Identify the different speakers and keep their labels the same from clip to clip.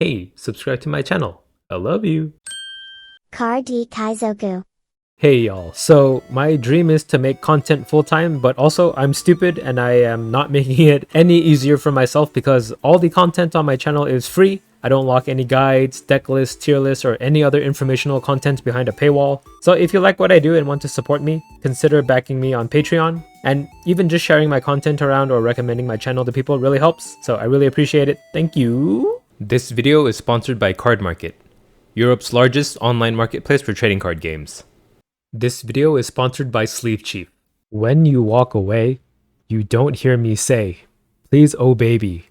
Speaker 1: Hey, subscribe to my channel. I love you.
Speaker 2: Kaizoku.
Speaker 1: Hey y'all, so my dream is to make content full-time, but also I'm stupid and I am not making it any easier for myself because all the content on my channel is free. I don't lock any guides, deck lists, tier lists, or any other informational content behind a paywall. So if you like what I do and want to support me, consider backing me on Patreon. And even just sharing my content around or recommending my channel to people really helps, so I really appreciate it. Thank you! This video is sponsored by Card Market, Europe's largest online marketplace for trading card games. This video is sponsored by Sleeve Chief. When you walk away, you don't hear me say, please oh baby,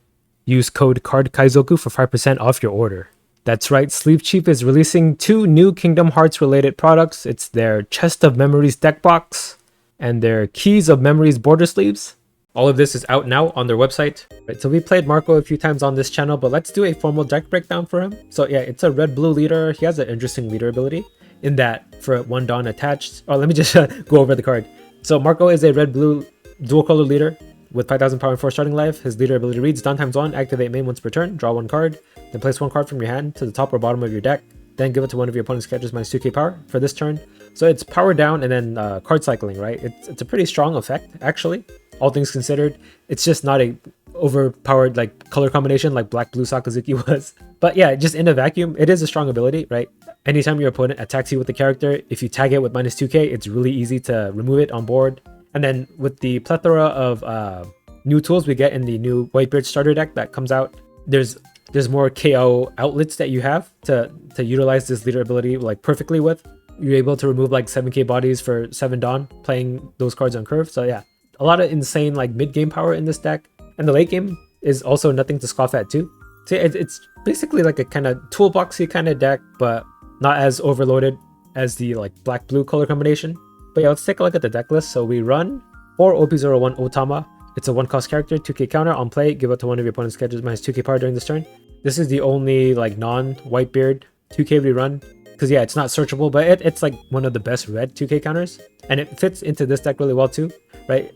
Speaker 1: use code Kaizoku for 5% off your order. That's right, Sleeve Chief is releasing 2 new Kingdom Hearts related products. It's their Chest of Memories deck box and their Keys of Memories border sleeves. All of this is out now on their website. Right, so we played Marco a few times on this channel, but let's do a formal deck breakdown for him. So yeah, it's a red-blue leader. He has an interesting leader ability in that for 1 Dawn attached. Oh, let me just go over the card. So Marco is a red-blue dual-color leader with 5,000 power and 4 starting life. His leader ability reads, Dawn ×1, activate main once per turn, draw 1 card, then place 1 card from your hand to the top or bottom of your deck, then give it to one of your opponent's characters minus 2k power for this turn. So it's power down and then card cycling, right? It's a pretty strong effect, actually. All things considered, it's just not a overpowered like color combination like Black Blue Sakazuki was. But yeah, just in a vacuum, it is a strong ability, right? Anytime your opponent attacks you with the character, if you tag it with minus 2k, it's really easy to remove it on board. And then with the plethora of new tools we get in the new Whitebeard starter deck that comes out, there's more KO outlets that you have to utilize this leader ability like perfectly with. You're able to remove like 7k bodies for 7 Dawn playing those cards on curve. So yeah, a lot of insane like mid-game power in this deck. And the late game is also nothing to scoff at too. So it's basically like a kind of toolboxy kind of deck, but not as overloaded as the like black-blue color combination. But yeah, let's take a look at the deck list. So we run 4 OP01 Otama. It's a 1-cost character, 2k counter. On play, give it to one of your opponent's characters minus 2k power during this turn. This is the only like non-Whitebeard 2k we run. Because yeah, it's not searchable, but it's like one of the best red 2k counters. And it fits into this deck really well too, right?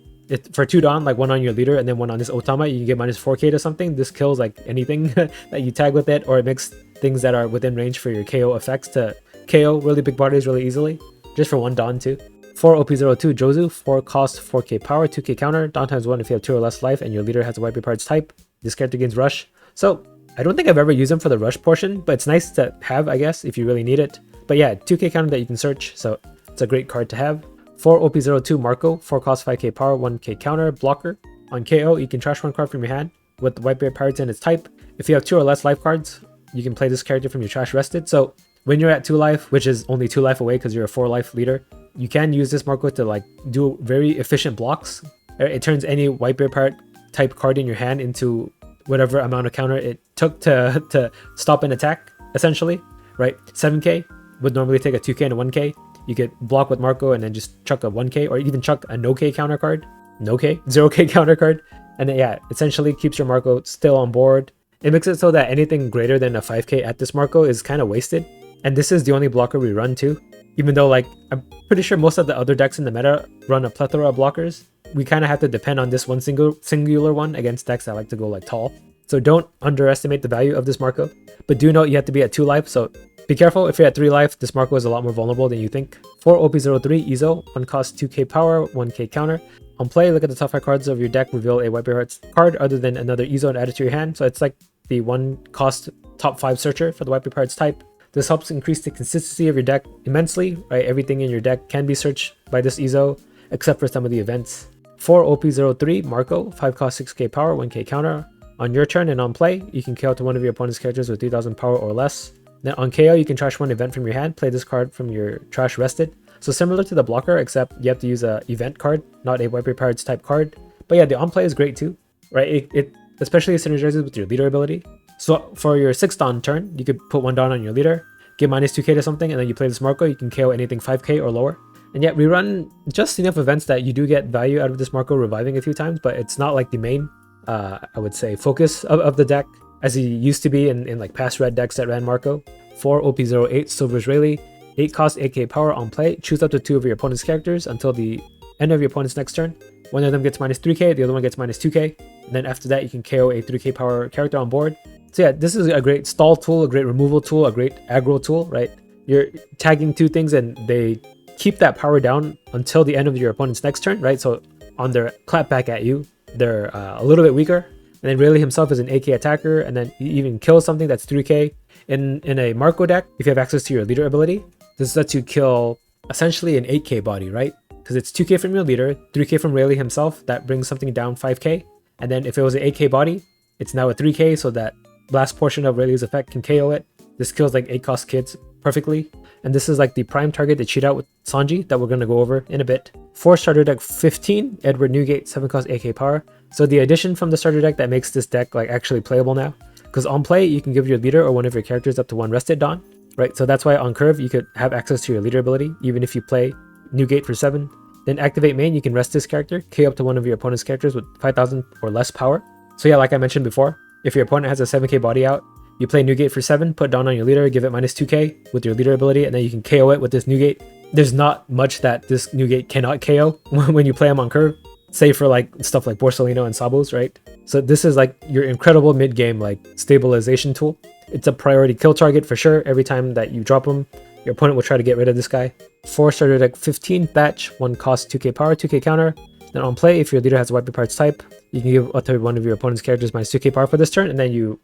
Speaker 1: For 2 Dawn, like 1 on your leader and then 1 on this Otama, you can get minus 4k to something. This kills like anything that you tag with it, or it makes things that are within range for your KO effects to KO really big bodies really easily, just for 1 Dawn too. 4 OP02 Jozu, 4 cost, 4k power, 2k counter, Dawn ×1 if you have 2 or less life and your leader has a Whitebeard Parts type. This character gains rush. So I don't think I've ever used him for the rush portion, but it's nice to have, I guess, if you really need it. But yeah, 2k counter that you can search, so it's a great card to have. 4 OP02 Marco, 4 cost, 5k power, 1k counter, blocker. On KO, you can trash 1 card from your hand with the Whitebeard Pirates and its type. If you have 2 or less life cards, you can play this character from your trash rested. So when you're at 2 life, which is only 2 life away because you're a 4 life leader, you can use this Marco to like do very efficient blocks. It turns any Whitebeard Pirate type card in your hand into whatever amount of counter it took to stop an attack, essentially, right? 7k would normally take a 2k and a 1k. You could block with Marco and then just chuck a 1k or even chuck a no k counter card. No k? 0k counter card. And then yeah, essentially keeps your Marco still on board. It makes it so that anything greater than a 5k at this Marco is kind of wasted. And this is the only blocker we run too. Even though like, I'm pretty sure most of the other decks in the meta run a plethora of blockers. We kind of have to depend on this one singular one against decks that like to go like tall. So don't underestimate the value of this Marco. But do note you have to be at 2 life, so be careful. If you're at 3 life, this Marco is a lot more vulnerable than you think. 4 OP03 Izo, 1 cost, 2k power, 1k counter. On play, look at the top 5 cards of your deck, reveal a Whitebeard Hearts card other than another Izo and add it to your hand. So it's like the 1 cost top 5 searcher for the Whitebeard Hearts type. This helps increase the consistency of your deck immensely, right? Everything in your deck can be searched by this Izo, except for some of the events. 4 OP03 Marco, 5 cost, 6k power, 1k counter. On your turn and on play, you can KO to one of your opponent's characters with 3,000 power or less. Then on KO, you can trash 1 event from your hand, play this card from your trash rested. So similar to the blocker, except you have to use a event card, not a Whitebeard Pirates type card. But yeah, the on play is great too, right? It especially synergizes with your leader ability. So for your 6 Dawn turn, you could put 1 Dawn on your leader, give minus 2k to something, and then you play this Marco, you can KO anything 5k or lower. And yet we run just enough events that you do get value out of this Marco reviving a few times, but it's not like the main, I would say, focus of the deck, as he used to be in like past red decks that ran Marco. 4 OP08 Silver Israeli, 8 cost, 8k power. On play, choose up to 2 of your opponent's characters until the end of your opponent's next turn. One of them gets minus 3k, the other one gets minus 2k. And then after that, you can KO a 3k power character on board. So yeah, this is a great stall tool, a great removal tool, a great aggro tool, right? You're tagging two things and they keep that power down until the end of your opponent's next turn, right? So on their clap back at you, they're a little bit weaker. And then Rayleigh himself is an AK attacker, and then he even kills something that's 3k. In a Marco deck, if you have access to your leader ability, this lets you kill essentially an 8k body, right? Because it's 2k from your leader, 3k from Rayleigh himself, that brings something down 5k. And then if it was an 8k body, it's now a 3k, so that last portion of Rayleigh's effect can KO it. This kills like 8 cost kids perfectly. And this is like the prime target to cheat out with Sanji that we're going to go over in a bit. For starter deck 15, Edward Newgate, 7 cost AK power. So the addition from the starter deck that makes this deck like actually playable now. Because on play, you can give your leader or one of your characters up to 1 rested Dawn, right? So that's why on curve, you could have access to your leader ability, even if you play Newgate for 7. Then activate main, you can rest this character, KO up to one of your opponent's characters with 5,000 or less power. So yeah, like I mentioned before, if your opponent has a 7k body out, you play Newgate for 7, put Dawn on your leader, give it minus 2k with your leader ability, and then you can KO it with this Newgate. There's not much that this Newgate cannot KO when you play him on curve, save for like stuff like Borsalino and Sabos, right? So this is like your incredible mid-game like stabilization tool. It's a priority kill target for sure. Every time that you drop him, your opponent will try to get rid of this guy. 4 starter deck 15, Thatch, 1 cost 2k power, 2k counter. Then on play, if your leader has a wipe your parts type, you can give up to one of your opponent's characters minus 2k power for this turn, and then you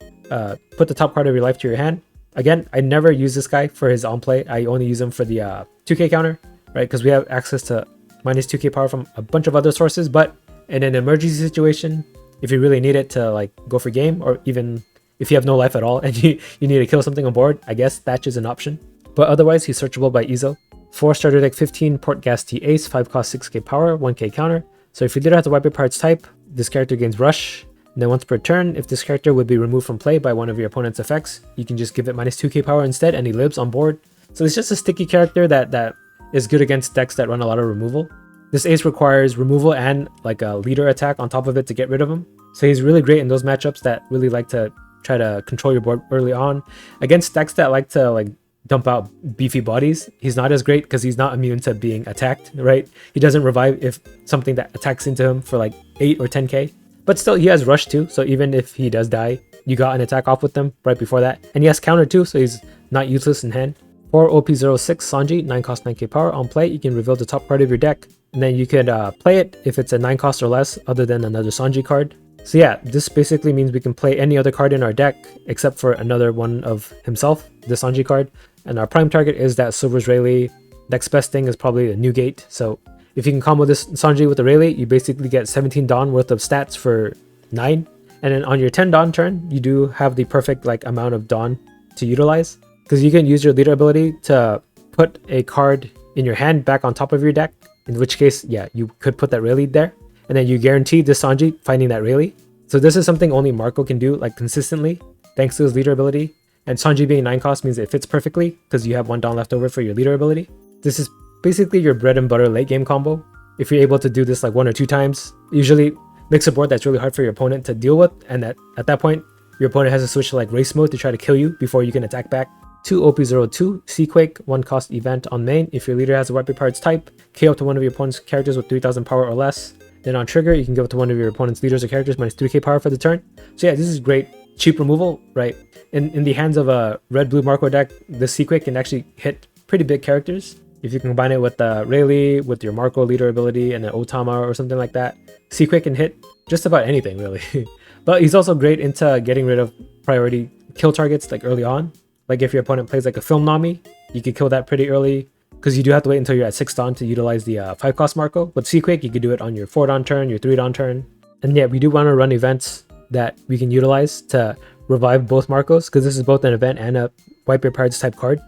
Speaker 1: put the top card of your life to your hand. Again, I never use this guy for his on play. I only use him for the 2k counter, right? Because we have access to minus 2k power from a bunch of other sources, but in an emergency situation, if you really need it to like go for game, or even if you have no life at all and you need to kill something on board, I guess Thatch is an option. But otherwise, he's searchable by Izo. 4 starter deck 15, Portgas T Ace, 5 cost 6k power, 1k counter. So if your leader has a wipe your parts type, this character gains rush. And then once per turn, if this character would be removed from play by one of your opponent's effects, you can just give it minus 2k power instead, and he lives on board. So it's just a sticky character that is good against decks that run a lot of removal. This ace requires removal and like a leader attack on top of it to get rid of him. So he's really great in those matchups that really like to try to control your board early on. Against decks that like to like dump out beefy bodies, he's not as great because he's not immune to being attacked, right? He doesn't revive if something that attacks into him for like 8 or 10k. But still, he has rush too, so even if he does die, you got an attack off with them right before that. And he has counter too, so he's not useless in hand. For OP06 Sanji, 9 cost 9k power, on play, you can reveal the top card of your deck. And then you could play it if it's a 9 cost or less, other than another Sanji card. So yeah, this basically means we can play any other card in our deck, except for another one of himself, the Sanji card. And our prime target is that Silver's Rayleigh. Next best thing is probably a Newgate. So if you can combo this Sanji with the Rayleigh, you basically get 17 Dawn worth of stats for 9. And then on your 10 Dawn turn, you do have the perfect like amount of Dawn to utilize. Because you can use your leader ability to put a card in your hand back on top of your deck. In which case, yeah, you could put that Rayleigh there. And then you guarantee this Sanji finding that Rayleigh. So this is something only Marco can do like consistently, thanks to his leader ability. And Sanji being 9 cost means it fits perfectly because you have 1 Dawn left over for your leader ability. This is basically your bread and butter late game combo. If you're able to do this like 1 or 2 times, usually makes a board that's really hard for your opponent to deal with. And at that point, your opponent has to switch to like race mode to try to kill you before you can attack back. 2 OP02, Seaquake, 1 cost event on main. If your leader has a weapon parts type, KO up to one of your opponent's characters with 3000 power or less. Then on trigger, you can give it to one of your opponent's leaders or characters minus 3k power for the turn. So yeah, this is great. Cheap removal, right? In the hands of a red-blue Marco deck, the Seaquake can actually hit pretty big characters. If you combine it with the Rayleigh, with your Marco leader ability, and an Otama or something like that, Seaquake can hit just about anything, really. But he's also great into getting rid of priority kill targets like early on. Like if your opponent plays like a Film Nami, you could kill that pretty early. Because you do have to wait until you're at 6 Dawn to utilize the 5 cost Marco. With Seaquake, you could do it on your 4 Dawn turn, your 3 Dawn turn. And yeah, we do want to run events that we can utilize to revive both Marcos, because this is both an event and a wipe your parts type card.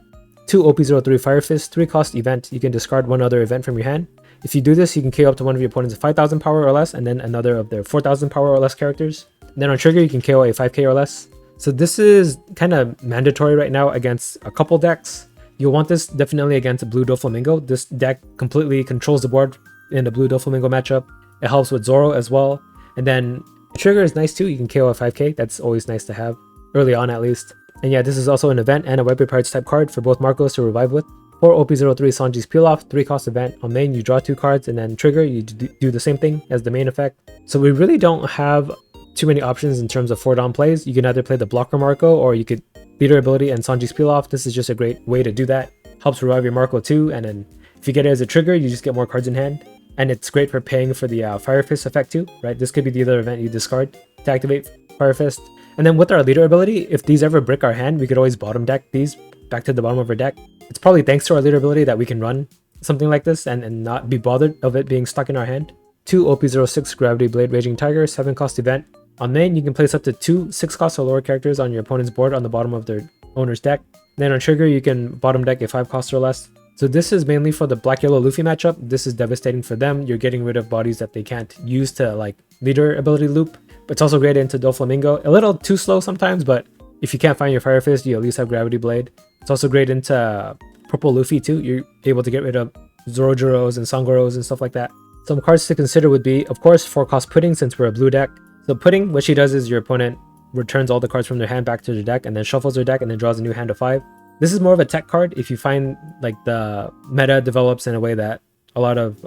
Speaker 1: 2 OP03 Fire Fist, 3 cost event, you can discard one other event from your hand. If you do this, you can KO up to one of your opponent's 5000 power or less, and then another of their 4000 power or less characters. And then on trigger, you can KO a 5k or less. So this is kind of mandatory right now against a couple decks. You'll want this definitely against a blue Doflamingo. This deck completely controls the board in the blue Doflamingo matchup. It helps with Zoro as well. And then trigger is nice too. You can KO a 5k. That's always nice to have, early on at least. And yeah, this is also an event and a wipe your parts type card for both Marcos to revive with. For OP03 Sanji's Peel Off, 3 cost event. On main, you draw 2 cards, and then trigger, you do the same thing as the main effect. So we really don't have too many options in terms of 4-Dom plays. You can either play the Blocker Marco, or you could leader ability and Sanji's Peel Off. This is just a great way to do that. Helps revive your Marco too, and then if you get it as a trigger, you just get more cards in hand. And it's great for paying for the Fire Fist effect too, right? This could be the other event you discard to activate Fire Fist. And then with our leader ability, if these ever brick our hand, we could always bottom deck these back to the bottom of our deck. It's probably thanks to our leader ability that we can run something like this and not be bothered of it being stuck in our hand. 2 OP06 Gravity Blade Raging Tiger, 7 cost event. On main, you can place up to 2 6 cost or lower characters on your opponent's board on the bottom of their owner's deck. Then on trigger, you can bottom deck a 5 cost or less. So this is mainly for the Black-Yellow Luffy matchup. This is devastating for them. You're getting rid of bodies that they can't use to like leader ability loop. But it's also great into Doflamingo. A little too slow sometimes, but if you can't find your Fire Fist, you at least have Gravity Blade. It's also great into Purple Luffy too. You're able to get rid of Zorojuros and Sangoros and stuff like that. Some cards to consider would be, of course, 4 cost Pudding since we're a blue deck. So Pudding, what she does is your opponent returns all the cards from their hand back to their deck and then shuffles their deck and then draws a new hand of 5. This is more of a tech card if you find like the meta develops in a way that a lot of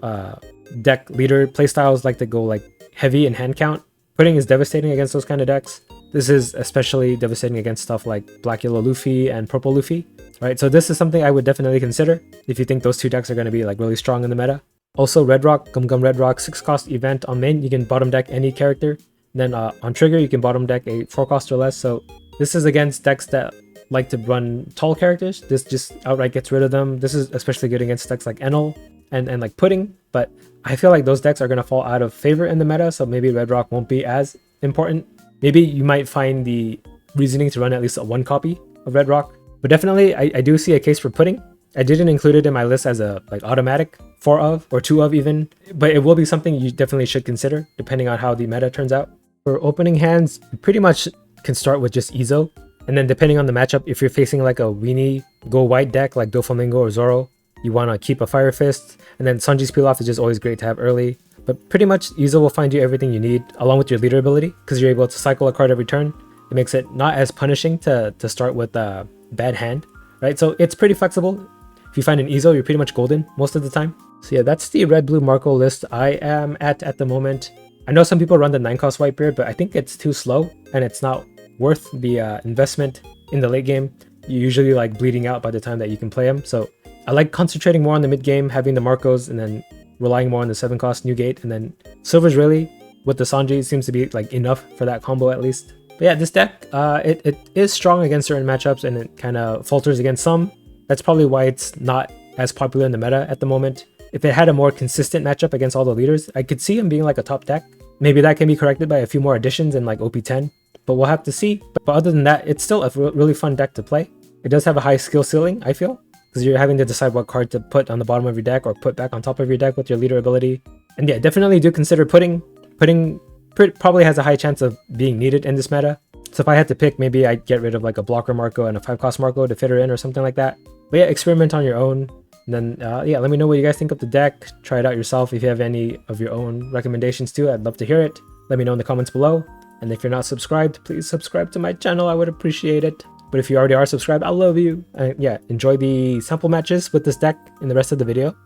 Speaker 1: deck leader playstyles like to go like heavy in hand count. Pudding is devastating against those kind of decks. This is especially devastating against stuff like Black Yellow Luffy and Purple Luffy, right? So this is something I would definitely consider if you think those two decks are going to be like really strong in the meta. Also Red Rock, Gum Gum Red Rock, 6 cost event. On main, you can bottom deck any character. Then on trigger, you can bottom deck a 4 cost or less. So this is against decks that like to run tall characters. This just outright gets rid of them. This is especially good against decks like Enel and like Pudding, but I feel like those decks are going to fall out of favor in the meta, so maybe Red Rock won't be as important. Maybe you might find the reasoning to run at least 1 copy of Red Rock, but definitely I do see a case for Pudding. I didn't include it in my list as a like automatic 4 of or 2 of even, but it will be something you definitely should consider depending on how the meta turns out. For opening hands, you pretty much can start with just Izo, and then depending on the matchup, if you're facing like a weenie go white deck like Doflamingo or Zoro, you want to keep a Fire Fist, and then Sanji's Peel Off is just always great to have early. But pretty much Izo will find you everything you need along with your leader ability because you're able to cycle a card every turn. It makes it not as punishing to start with a bad hand, right? So it's pretty flexible. If you find an Izo, you're pretty much golden most of the time. So yeah, that's the red blue Marco list I am at the moment. I know some people run the 9 cost Whitebeard, but I think it's too slow and it's not worth the investment in the late game. You're usually like bleeding out by the time that you can play them. So I like concentrating more on the mid game, having the Marcos, and then relying more on the 7 cost Newgate. And then Silver's really, with the Sanji, seems to be like enough for that combo at least. But yeah, this deck, it is strong against certain matchups and it kind of falters against some. That's probably why it's not as popular in the meta at the moment. If it had a more consistent matchup against all the leaders, I could see him being like a top deck. Maybe that can be corrected by a few more additions in like OP10, but we'll have to see. But other than that, it's still a really fun deck to play. It does have a high skill ceiling, I feel, because you're having to decide what card to put on the bottom of your deck or put back on top of your deck with your leader ability. And yeah, definitely do consider Pudding. Pudding probably has a high chance of being needed in this meta. So if I had to pick, maybe I'd get rid of like a blocker Marco and a 5 cost Marco to fit her in or something like that. But yeah, experiment on your own. And then yeah, let me know what you guys think of the deck. Try it out yourself. If you have any of your own recommendations too, I'd love to hear it. Let me know in the comments below. And if you're not subscribed, please subscribe to my channel. I would appreciate it. But if you already are subscribed, I love you. Yeah, enjoy the sample matches with this deck in the rest of the video.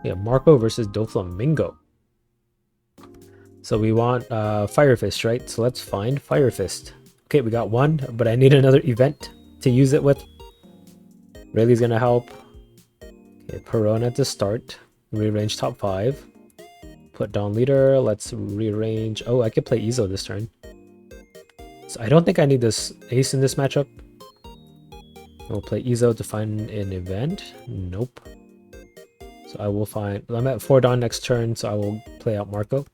Speaker 1: Yeah, Marco versus Doflamingo. So we want Fire Fist, right? So let's find Fire Fist. Okay, we got 1, but I need another event to use it with. Rayleigh's gonna help. Okay, Perona to start. Rearrange top 5. Put down leader. Let's rearrange. Oh, I could play Izo this turn. So I don't think I need this ace in this matchup. We'll play Izo to find an event. Nope. So I will find... I'm at 4 Dawn next turn, so I will play out Marco.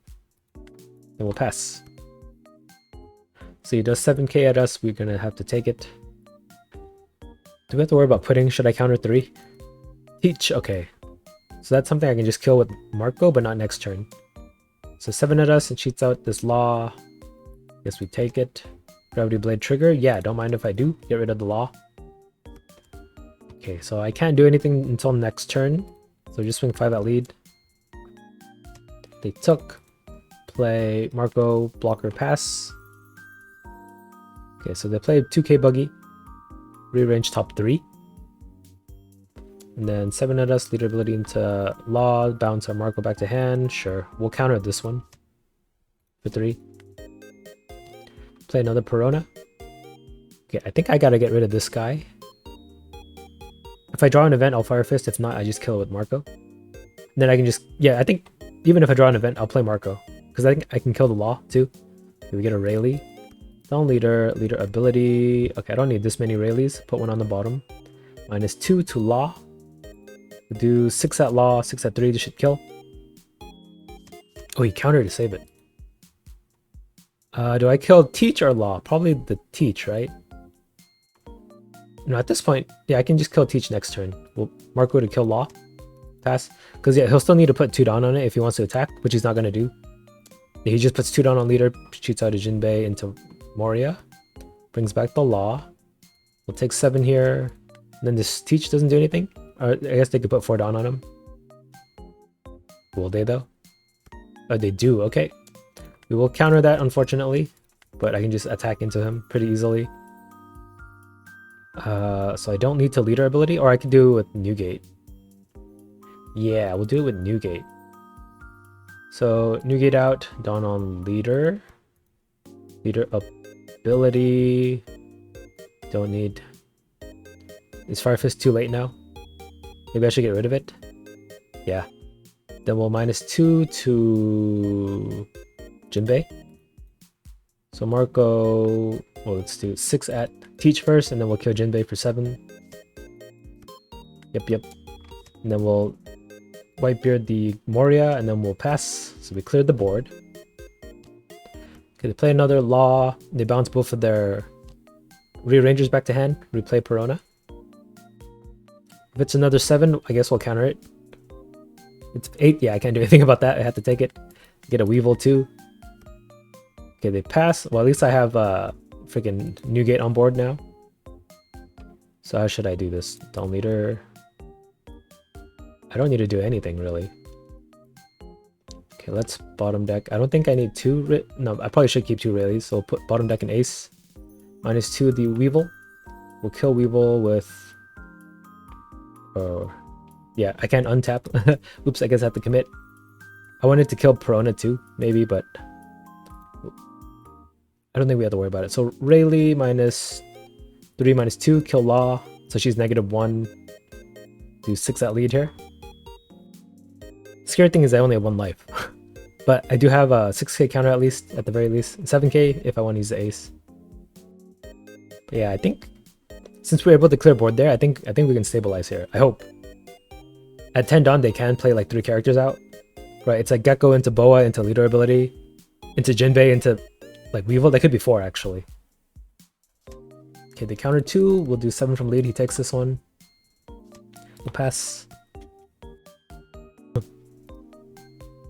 Speaker 1: And we'll pass. So he does 7k at us. We're gonna have to take it. Do we have to worry about Pudding? Should I counter 3? Teach. Okay. So that's something I can just kill with Marco, but not next turn. So 7 at us and cheats out this Law. Guess we take it. Gravity Blade trigger. Yeah, don't mind if I do. Get rid of the Law. Okay, so I can't do anything until next turn. So just swing 5 at lead. They took. Play Marco, blocker, pass. Okay, so they played 2k buggy. Rearrange top 3. And then 7 at us, leader ability into law, bounce our Marco back to hand. Sure, we'll counter this one for 3. Play another Perona. Okay, I think I gotta get rid of this guy. If I draw an event, I'll Fire Fist. If not, I just kill it with Marco. And then I can just, yeah, I think even if I draw an event, I'll play Marco. Because I think I can kill the law too. Okay, we get a Rayleigh. Down leader, leader ability. Okay, I don't need this many Rayleighs. Put one on the bottom. -2 to law. We'll do 6 at law, 6 at 3. This should kill. Oh, he countered to save it. Do I kill Teach or Law? Probably the Teach, right? No, at this point, yeah, I can just kill Teach next turn. We'll Marco to kill Law. Pass. Because, yeah, he'll still need to put 2 down on it if he wants to attack, which he's not going to do. He just puts 2 down on leader, shoots out a Jinbei into Moria. Brings back the Law. We'll take 7 here. And then this Teach doesn't do anything. Or I guess they could put 4 down on him. Will they, though? Oh, they do. Okay. We will counter that, unfortunately, but I can just attack into him pretty easily. So I don't need to leader ability, or I could do it with Newgate. Yeah, we'll do it with Newgate. So Newgate out, down on leader. Leader ability. Don't need. Is Fire Fist too late now? Maybe I should get rid of it. Yeah. Then we'll -2 to Jinbei. So Marco, well, let's do 6 at Teach first, and then we'll kill Jinbei for 7. Yep. And then we'll Whitebeard the Moria, and then we'll pass. So we cleared the board. Okay, they play another Law. They bounce both of their Rearrangers back to hand. Replay Perona. If it's another 7, I guess we'll counter it. It's 8. Yeah, I can't do anything about that. I have to take it. Get a Weevil too. Okay, they pass. Well, at least I have freaking Newgate on board now. So how should I do this? Down leader. I don't need to do anything really. Okay, let's bottom deck. I don't think I need 2. No, I probably should keep 2 Rayleighs. So we'll put bottom deck an Ace. -2 the Weevil. We'll kill Weevil with. Oh, yeah, I can't untap. Oops, I guess I have to commit. I wanted to kill Perona too, maybe, but I don't think we have to worry about it. So Rayleigh -3, -2, kill Law. So she's -1. Do 6 at lead here. Scary thing is I only have 1 life. But I do have a 6k counter at least, at the very least. 7k if I want to use the Ace. But yeah, I think since we're able to clear board there, I think we can stabilize here. I hope. At 10 Dawn, they can play like 3 characters out. Right, it's like Gecko into Boa, into leader ability, into Jinbei, into like Weevil. That could be 4 actually. Okay, they counter 2. We'll do 7 from lead. He takes this one. We'll pass.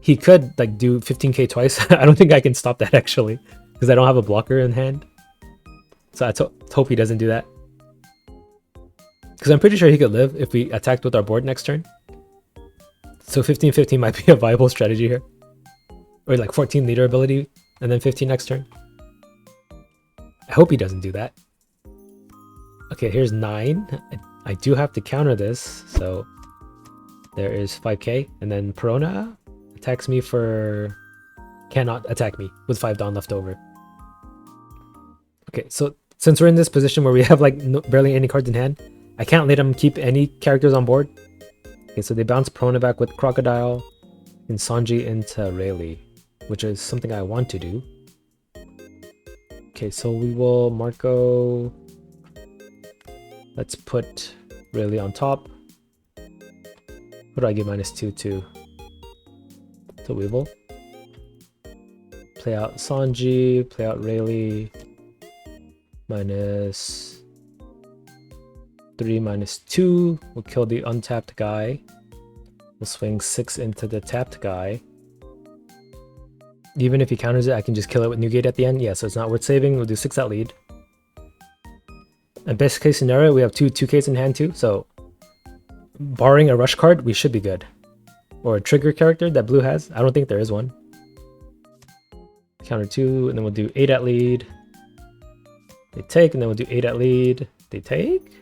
Speaker 1: He could like do 15k twice. I don't think I can stop that actually, because I don't have a blocker in hand. So I hope he doesn't do that. Because I'm pretty sure he could live if we attacked with our board next turn. So 15-15 might be a viable strategy here. Or like 14 leader ability, and then 15 next turn. I hope he doesn't do that. Okay, here's 9. I do have to counter this, so there is 5k. And then Perona attacks me for... cannot attack me with 5 Dawn left over. Okay, so since we're in this position where we have like barely any cards in hand, I can't let him keep any characters on board. Okay, so they bounce Perona back with Crocodile and Sanji into Rayleigh, which is something I want to do. Okay, so we will Marco. Let's put Rayleigh on top. What do I give -2 to? To Weevil. Play out Sanji, play out Rayleigh. -3, -2. We'll kill the untapped guy. We'll swing 6 into the tapped guy. Even if he counters it, I can just kill it with Newgate at the end. Yeah, so it's not worth saving. We'll do 6 at lead. And best case scenario, we have 2Ks in hand too. So barring a rush card, we should be good. Or a trigger character that blue has. I don't think there is one. Counter 2, and then we'll do 8 at lead. They take, and then we'll do 8 at lead. They take.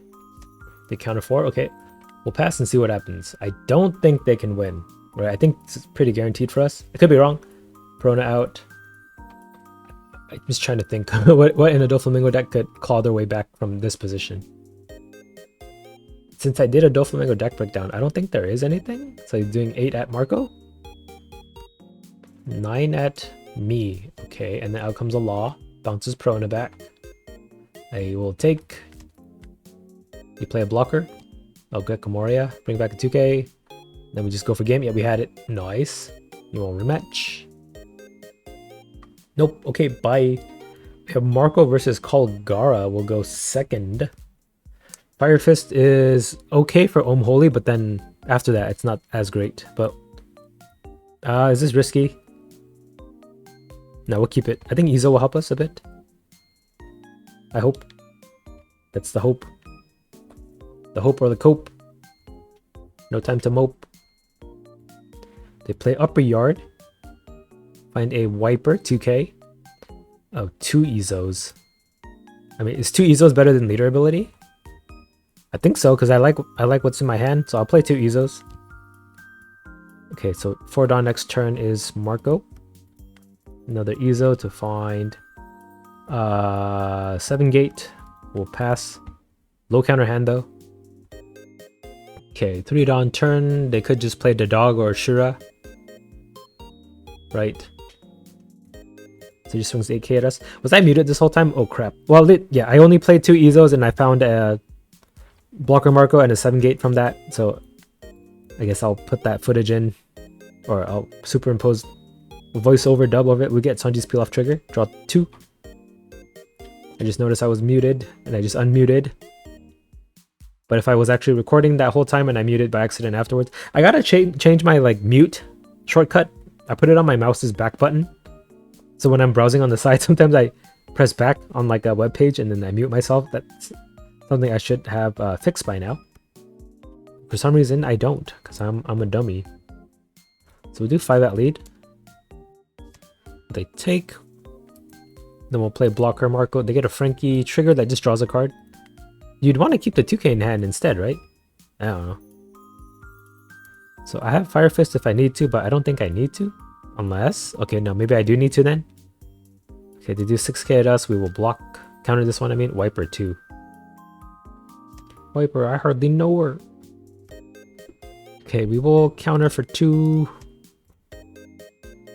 Speaker 1: They counter 4. Okay. We'll pass and see what happens. I don't think they can win. Right? I think it's pretty guaranteed for us. I could be wrong. Perona out. I'm just trying to think what in a Doflamingo deck could claw their way back from this position. Since I did a Doflamingo deck breakdown, I don't think there is anything. So he's doing 8 at Marco. 9 at me. Okay, and then out comes a Law. Bounces Perona back. I will take... You play a blocker. I'll get Kamoria. Bring back a 2k. Then we just go for game. Yeah, we had it. Nice. You want rematch? Nope. Okay, bye. We have Marco versus Kalgara. We'll go second. Fire Fist is okay for Ohm Holy, but then after that, it's not as great. But is this risky? No, we'll keep it. I think Izo will help us a bit. I hope. That's the hope. The hope or the cope. No time to mope. They play upper yard. Find a wiper, 2k. Oh, 2 Izos. I mean, is 2 Izos better than leader ability? I think so, because I like what's in my hand, so I'll play 2 Izos. Okay, so 4 Dawn next turn is Marco. Another Izo to find 7 gate. We'll pass. Low counter hand though. Okay, 3 Dawn turn. They could just play the dog or Shura. Right. So he just swings 8k at us. Was I muted this whole time? Oh crap. Well, yeah, I only played 2 Izos and I found a blocker Marco and a 7 gate from that. So I guess I'll put that footage in, or I'll superimpose voiceover dub of it. We get Sanji's peel off trigger. Draw 2. I just noticed I was muted and I just unmuted. But if I was actually recording that whole time and I muted by accident afterwards, I gotta change my like mute shortcut. I put it on my mouse's back button. So when I'm browsing on the side, sometimes I press back on like a web page and then I mute myself. That's something I should have fixed by now. For some reason, I don't, because I'm a dummy. So we'll do 5 at lead. They take. Then we'll play blocker Marco. They get a Frankie trigger that just draws a card. You'd want to keep the 2k in hand instead, right? I don't know. So I have Fire Fist if I need to, but I don't think I need to. Unless... Okay, no, maybe I do need to then. Okay, they do 6k at us. We will block. Counter this one, I mean. Wiper 2. Wiper, I hardly know her. Okay, we will counter for 2.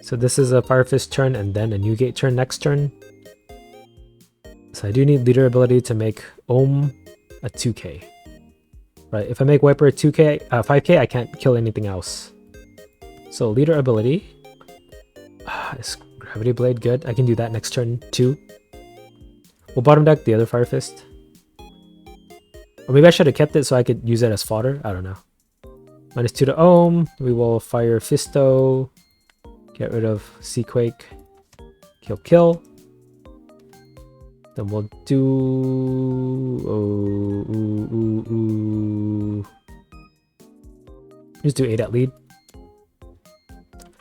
Speaker 1: So this is a Fire Fist turn and then a New Gate turn next turn. So I do need leader ability to make Ohm a 2k. Right, if I make Wiper a 2k, 5k, I can't kill anything else. So leader ability. Is Gravity Blade good? I can do that next turn too. We'll bottom deck the other Fire Fist. Or maybe I should have kept it so I could use it as fodder. I don't know. -2 to Ohm. We will fire Fisto. Get rid of Seaquake. Kill. Then we'll do... Just do 8 at lead.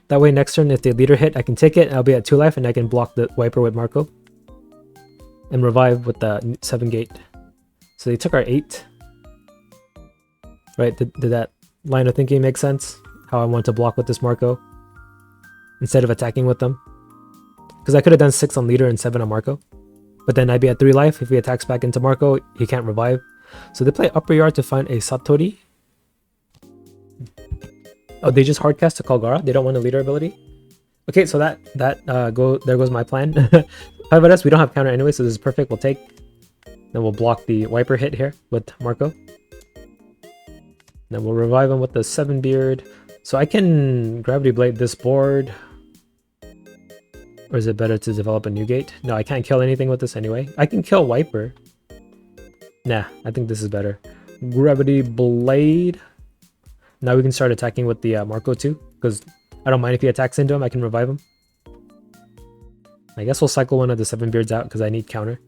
Speaker 1: That way next turn, if the leader hit, I can take it. I'll be at 2 life and I can block the Wiper with Marco. And revive with the 7 gate. So they took our 8. Right, did that line of thinking make sense? How I want to block with this Marco instead of attacking with them. Because I could have done 6 on leader and 7 on Marco. But then I'd be at 3 life. If he attacks back into Marco, he can't revive. So they play upper yard to find a Satori. Oh, they just hardcast to Kalgara. They don't want a leader ability. Okay, so there goes my plan. 5 at us. We don't have counter anyway, so this is perfect. We'll take. Then we'll block the Wiper hit here with Marco. Then we'll revive him with the 7 beard. So I can Gravity Blade this board. Or is it better to develop a new gate? No, I can't kill anything with this anyway. I can kill Wiper. Nah, I think this is better. Gravity Blade. Now we can start attacking with the Marco too. Because I don't mind if he attacks into him, I can revive him. I guess we'll cycle one of the 7 beards out because I need counter.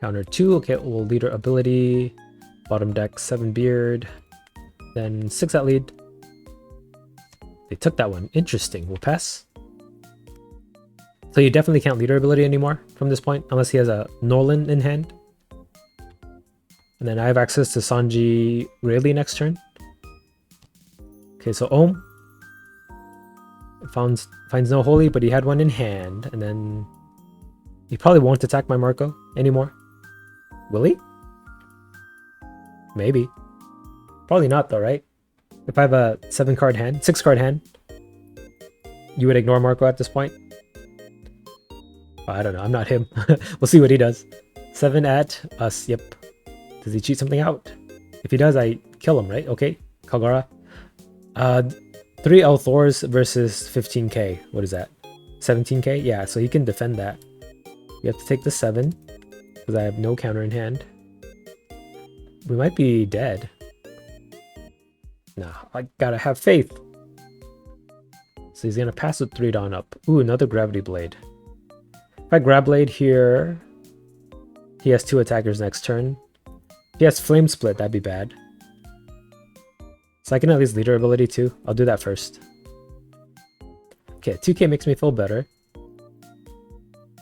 Speaker 1: Counter 2. Okay, we'll leader ability. Bottom deck 7 beard. Then 6 at lead. They took that one. Interesting. We'll pass. So you definitely can't leader ability anymore from this point, unless he has a Nolan in hand. And then I have access to Sanji Rayleigh next turn. Okay, so Ohm finds no holy, but he had one in hand, and then he probably won't attack my Marco anymore. Will he? Maybe. Probably not though, right? If I have a 6-card hand, you would ignore Marco at this point? Oh, I don't know, I'm not him. We'll see what he does. 7 at us, yep. Does he cheat something out? If he does, I kill him, right? Okay, Kalgara. 3 L-Thors versus 15k. What is that? 17k? Yeah, so he can defend that. You have to take the 7, because I have no counter in hand. We might be dead. Nah, I gotta have faith. So he's gonna pass with 3 Dawn up. Ooh, another Gravity Blade. If I Grab Blade here, he has 2 attackers next turn. If he has Flame Split, that'd be bad. So I can at least leader ability too. I'll do that first. Okay, 2k makes me feel better.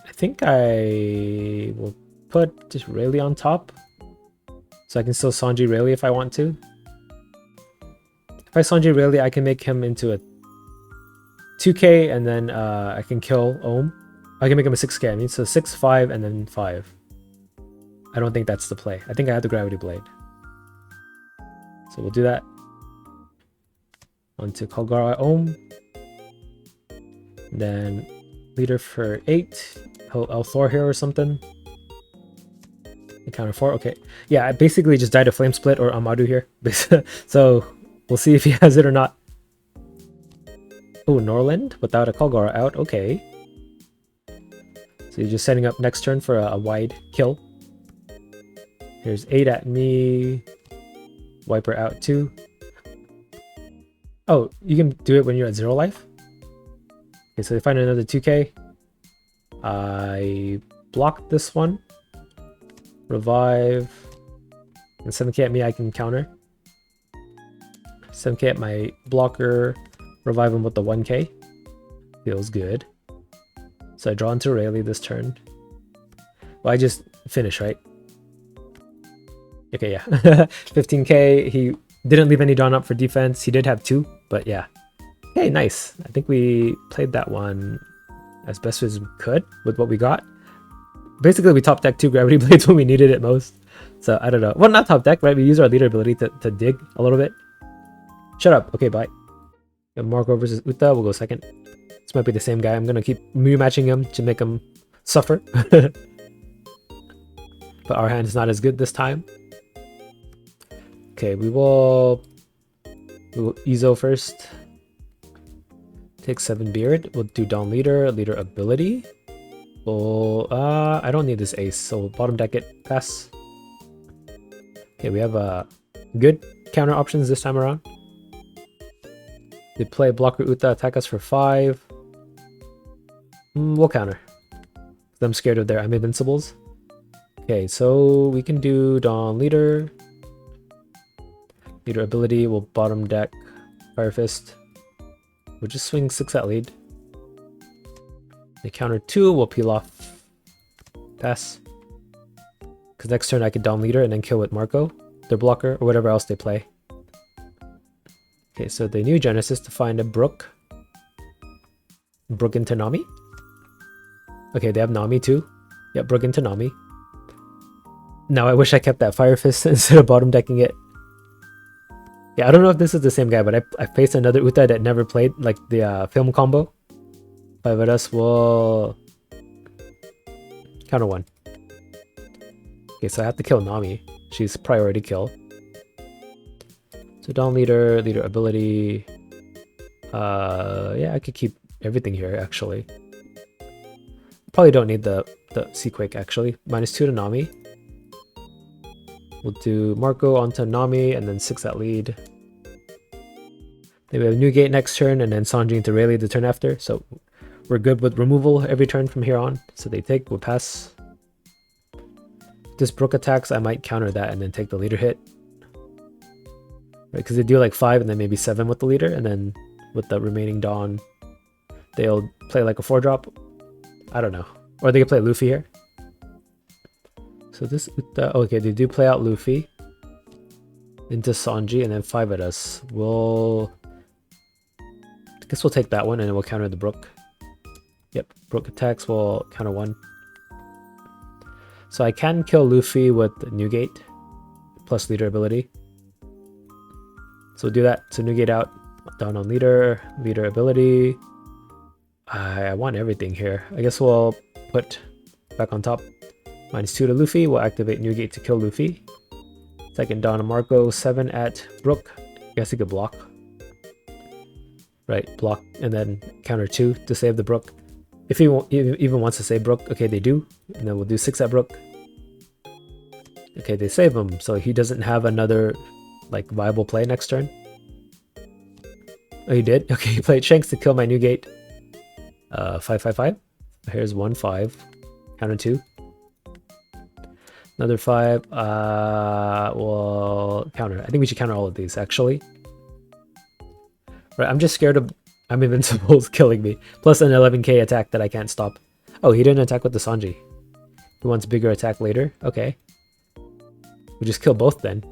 Speaker 1: I think I will put just Rayleigh on top. So I can still Sanji Rayleigh if I want to. If I Sanji Rayleigh, I can make him into a 2k and then I can kill Ohm. I can make him a 6k, I mean, so 6, 5, and then 5. I don't think that's the play. I think I have the Gravity Blade. So we'll do that. Onto Kalgara Ohm. Then leader for 8. L-Thor here or something. Counter 4, okay. Yeah, I basically just died to Flame Split or Amadu here. So we'll see if he has it or not. Oh, Norland without a Kalgara out, okay. So you're just setting up next turn for a wide kill. Here's 8 at me. Wiper out too. Oh, you can do it when you're at 0 life? Okay, so they find another 2k. I block this one. Revive. And 7k at me, I can counter. 7k at my blocker. Revive him with the 1k. Feels good. So I draw into Rayleigh this turn. Well, I just finish, right? Okay, yeah. 15k. He didn't leave any Dawn up for defense. He did have 2, but yeah. Okay, nice. I think we played that one as best as we could with what we got. Basically, we top decked 2 Gravity Blades when we needed it most. So, I don't know. Well, not top deck, right? We use our leader ability to dig a little bit. Shut up. Okay, bye. Marco versus Uta. We'll go second. This might be the same guy. I'm going to keep rematching him to make him suffer. But our hand is not as good this time. Okay, we will Ezo first. Take 7 Beard. We'll do Dawn Leader ability. We'll, I don't need this ace, so we'll bottom deck it. Pass. Okay, we have good counter options this time around. They play Blocker Uta, attack us for 5. We'll counter. I'm scared of their I'm invincibles. Okay, so we can do Dawn Leader. Leader ability, we'll bottom deck Fire Fist. We'll just swing 6 at lead. They counter 2, we'll peel off. Pass. Because next turn I can Dawn Leader and then kill with Marco, their blocker, or whatever else they play. Okay, so the new Genesis to find a Brook. Brook into Nami. Okay, they have Nami too. Yep, Brook into Nami. Now I wish I kept that Fire Fist instead of bottom decking it. Yeah, I don't know if this is the same guy, but I faced another Uta that never played, like the film combo. 5 at us will counter 1. Okay, so I have to kill Nami. She's priority kill. So Dawn Leader ability. Yeah, I could keep everything here actually. Probably don't need the Seaquake actually. -2 to Nami. We'll do Marco onto Nami and then 6 at lead. Then we have Newgate next turn and then Sanji into Rayleigh the turn after. So we're good with removal every turn from here on. So they take, we'll pass. If this Brook attacks, I might counter that and then take the leader hit. Right, because they do like 5 and then maybe 7 with the leader, and then with the remaining Dawn, they'll play like a 4-drop. I don't know. Or they could play Luffy here. So this Uta, okay, they do play out Luffy into Sanji and then 5 at us. I guess we'll take that one and then we'll counter the Brook. Yep, Brook attacks will counter 1. So I can kill Luffy with Newgate plus leader ability. So we'll do that. So Newgate out, down on leader ability. I want everything here. I guess we'll put back on top. -2 to Luffy. We'll activate Newgate to kill Luffy. Second down on Marco. 7 at Brook. I guess he could block. Right, block and then counter 2 to save the Brook. If he even wants to save Brook, okay, they do. And then we'll do 6 at Brook. Okay, they save him, so he doesn't have another like viable play next turn. Oh, he did? Okay, he played Shanks to kill my Newgate. 5/5/5. Here's 1/5. Counter 2. Another 5. We'll counter. I think we should counter all of these actually. Right, I'm just scared of I'm Invincible's killing me. Plus an 11k attack that I can't stop. Oh, he didn't attack with the Sanji. He wants bigger attack later. Okay. We just kill both then.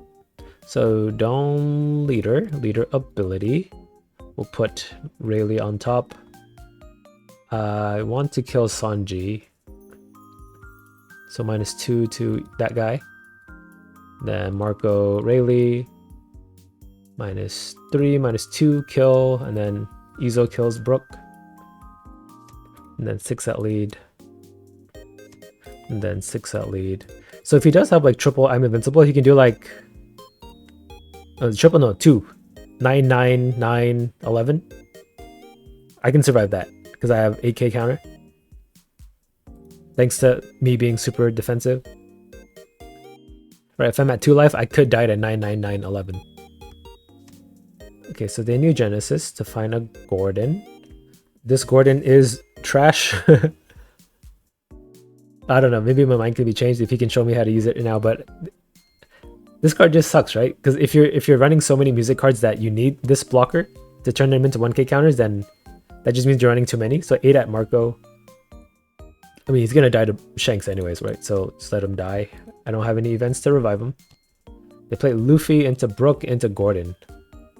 Speaker 1: So Dawn leader ability. We'll put Rayleigh on top. I want to kill Sanji. So -2 to that guy. Then Marco Rayleigh. -3, -2, kill, and then Izo kills Brook. And then 6 at lead. And then 6 at lead. So if he does have like triple I'm Invincible, he can do like triple, no, 2. 9, 9, 9, 11. I can survive that because I have 8k counter. Thanks to me being super defensive. Right, if I'm at 2 life, I could die to 9, 9, 9, 11. Okay, so they knew Genesis to find a Gordon. This Gordon is trash. I don't know, maybe my mind could be changed if he can show me how to use it now, but this card just sucks, right? Because if you're running so many music cards that you need this blocker to turn them into 1k counters, then that just means you're running too many. So 8 at Marco. I mean, he's gonna die to Shanks anyways, right? So just let him die. I don't have any events to revive him. They play Luffy into Brook into Gordon.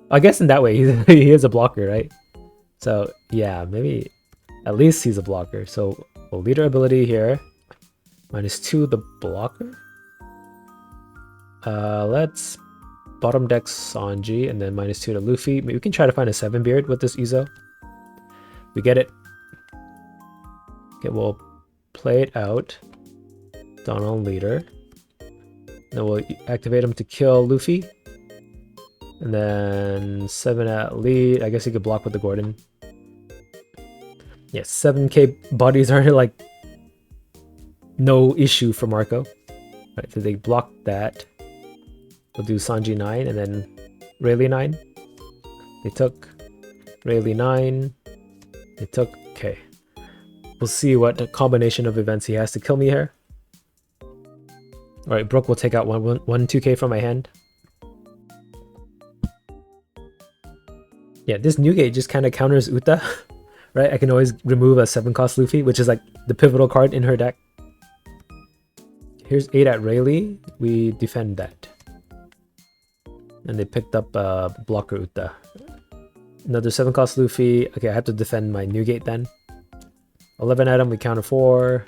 Speaker 1: I guess in that way, he is a blocker, right? So yeah, maybe at least he's a blocker. So we'll leader ability here. -2 the blocker. Let's bottom deck Sanji and then -2 to Luffy. Maybe we can try to find a 7 beard with this Izo. We get it. Okay, we'll play it out. Donald leader. Then we'll activate him to kill Luffy. And then 7 at lead. I guess he could block with the Gordon. Yeah, 7k bodies are like no issue for Marco. Right, so they block that. We'll do Sanji 9 and then Rayleigh 9. They took Rayleigh 9. They took, okay. We'll see what combination of events he has to kill me here. Alright, Brook will take out one 2k from my hand. Yeah, this Newgate just kind of counters Uta, right? I can always remove a 7 cost Luffy, which is like the pivotal card in her deck. Here's 8 at Rayleigh. We defend that. And they picked up blocker Uta. Another 7 cost Luffy. Okay, I have to defend my Newgate then. 11 at him, we counter 4.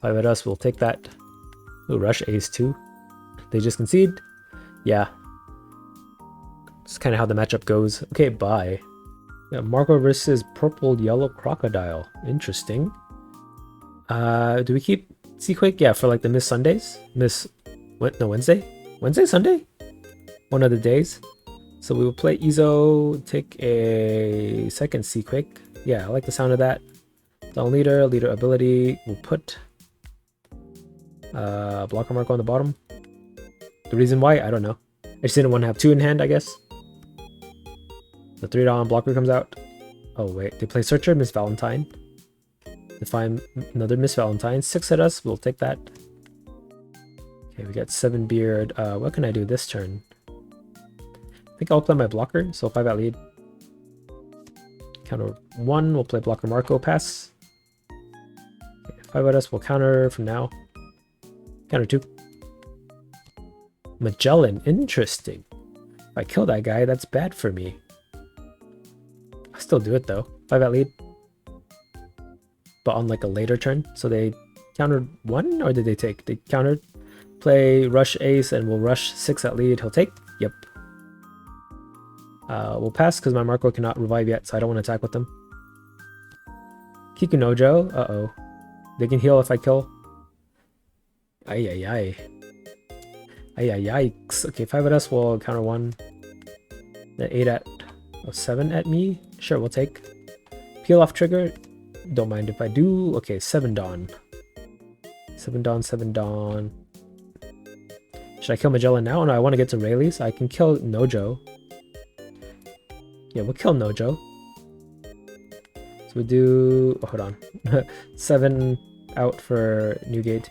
Speaker 1: 5 at us, we'll take that. Ooh, rush ace 2. They just concede. Yeah. It's kind of how the matchup goes. Okay, bye. Yeah, Marco versus purple yellow crocodile. Interesting. Do we keep Seaquake? Yeah, for like the Miss Sundays. Wednesday? Wednesday, Sunday? One of the days. So we will play Izo, take a second Seaquake. Yeah, I like the sound of that. Down leader ability. We'll put blocker Marco on the bottom. The reason why, I don't know. I just didn't want to have 2 in hand, I guess. The $3 blocker comes out. Oh wait, they play Searcher, Miss Valentine. They find another Miss Valentine. 6 at us, we'll take that. Okay, we got 7 beard. What can I do this turn? I think I'll play my blocker, so 5 at lead. Counter 1, we'll play blocker Marco, pass. Okay, 5 at us, we'll counter from now. Counter 2. Magellan, interesting. If I kill that guy, that's bad for me. I still do it though. 5 at lead. But on like a later turn. So they countered 1 or did they take? They countered. Play rush ace and we'll rush 6 at lead. He'll take. Yep. We'll pass because my Marco cannot revive yet, so I don't want to attack with them. Kikunojo. Uh-oh. They can heal if I kill. Ay ay ay. Ay ay yikes. Okay, 5 at us will counter 1. Then 8 at 7 at me. Sure, we'll take. Peel off trigger. Don't mind if I do. Okay, 7 Dawn. 7 Dawn, 7 Dawn. Should I kill Magellan now? Oh, no, I want to get to Rayleigh, so I can kill Nojo. Yeah, we'll kill Nojo. So we do... Oh, hold on. 7 out for Newgate.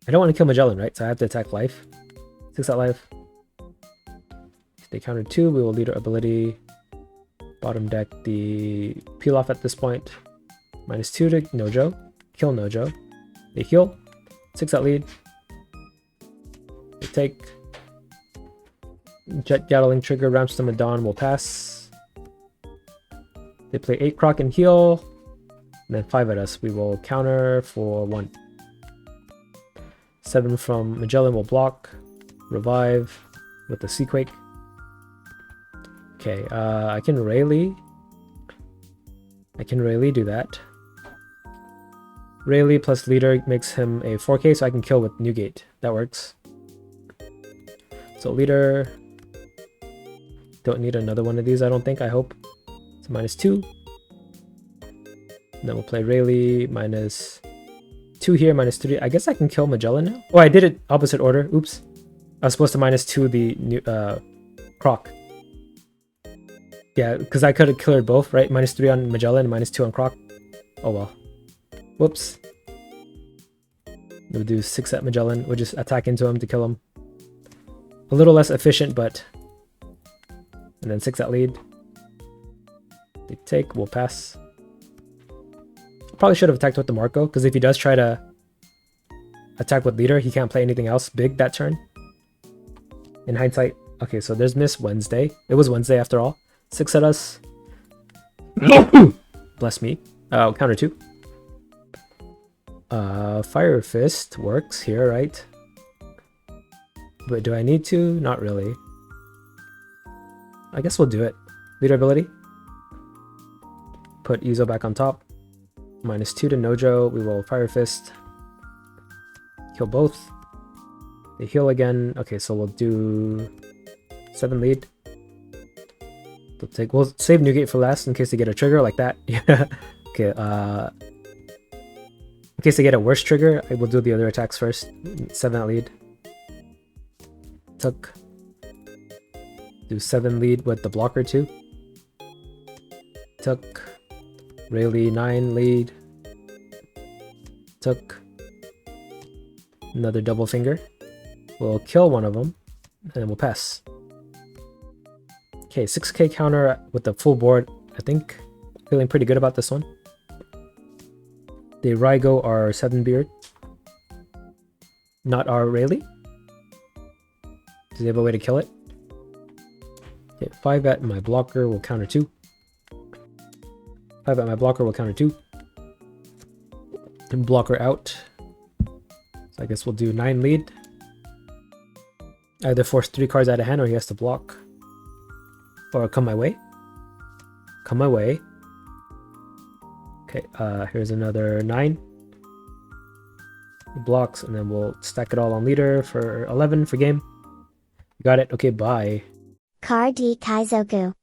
Speaker 1: I don't want to kill Magellan, right? So I have to attack life. 6 at life. If they counter 2, we will lead our ability. Bottom deck the peel off at this point. -2 to Nojo. Kill Nojo. They heal. 6 at lead. They take. Jet Gatling trigger, Ramstorm and Dawn will pass. They play 8 Croc and heal. And then 5 at us. We will counter for 1. 7 from Magellan will block. Revive with the Seaquake. Okay, I can Rayleigh. I can Rayleigh do that. Rayleigh plus leader makes him a 4k, so I can kill with Newgate. That works. So leader. Don't need another one of these, I don't think, I hope. So -2. And then we'll play Rayleigh, -2 here, -3. I guess I can kill Magellan now? Oh, I did it opposite order. Oops. I was supposed to -2 the new, Croc. Yeah, because I could have cleared both, right? -3 on Magellan, -2 on Croc. Oh well. Whoops. We'll do 6 at Magellan. We'll just attack into him to kill him. A little less efficient, but... And then 6 at lead. They take, we'll pass. Probably should have attacked with the Marco, because if he does try to attack with leader, he can't play anything else big that turn. In hindsight. Okay, so there's Miss Wednesday. It was Wednesday after all. 6 at us. Bless me. Counter 2. Fire Fist works here, right? But do I need to? Not really. I guess we'll do it. Leader ability. Put Izo back on top. -2 to Nojo. We will Fire Fist. Kill both. They heal again. Okay, so we'll do 7 lead. We'll save Newgate for last in case they get a trigger like that. Yeah. Okay, in case they get a worse trigger, I will do the other attacks first. 7 at lead. Took. Do 7 lead with the blocker too. Took. Rayleigh 9 lead. Took. Another double finger. We'll kill one of them. And then we'll pass. Okay, 6k counter with the full board. I think feeling pretty good about this one. The Raigo are 7 beard. Not our Rayleigh. Does he have a way to kill it? Okay, 5 at my blocker will counter 2. 5 at my blocker will counter 2. And blocker out. So I guess we'll do 9 lead. Either force 3 cards out of hand or he has to block. Or come my way. Come my way. Okay, here's another 9. Blocks, and then we'll stack it all on leader for 11 for game. Got it. Okay, bye.
Speaker 2: Car D Kaizoku.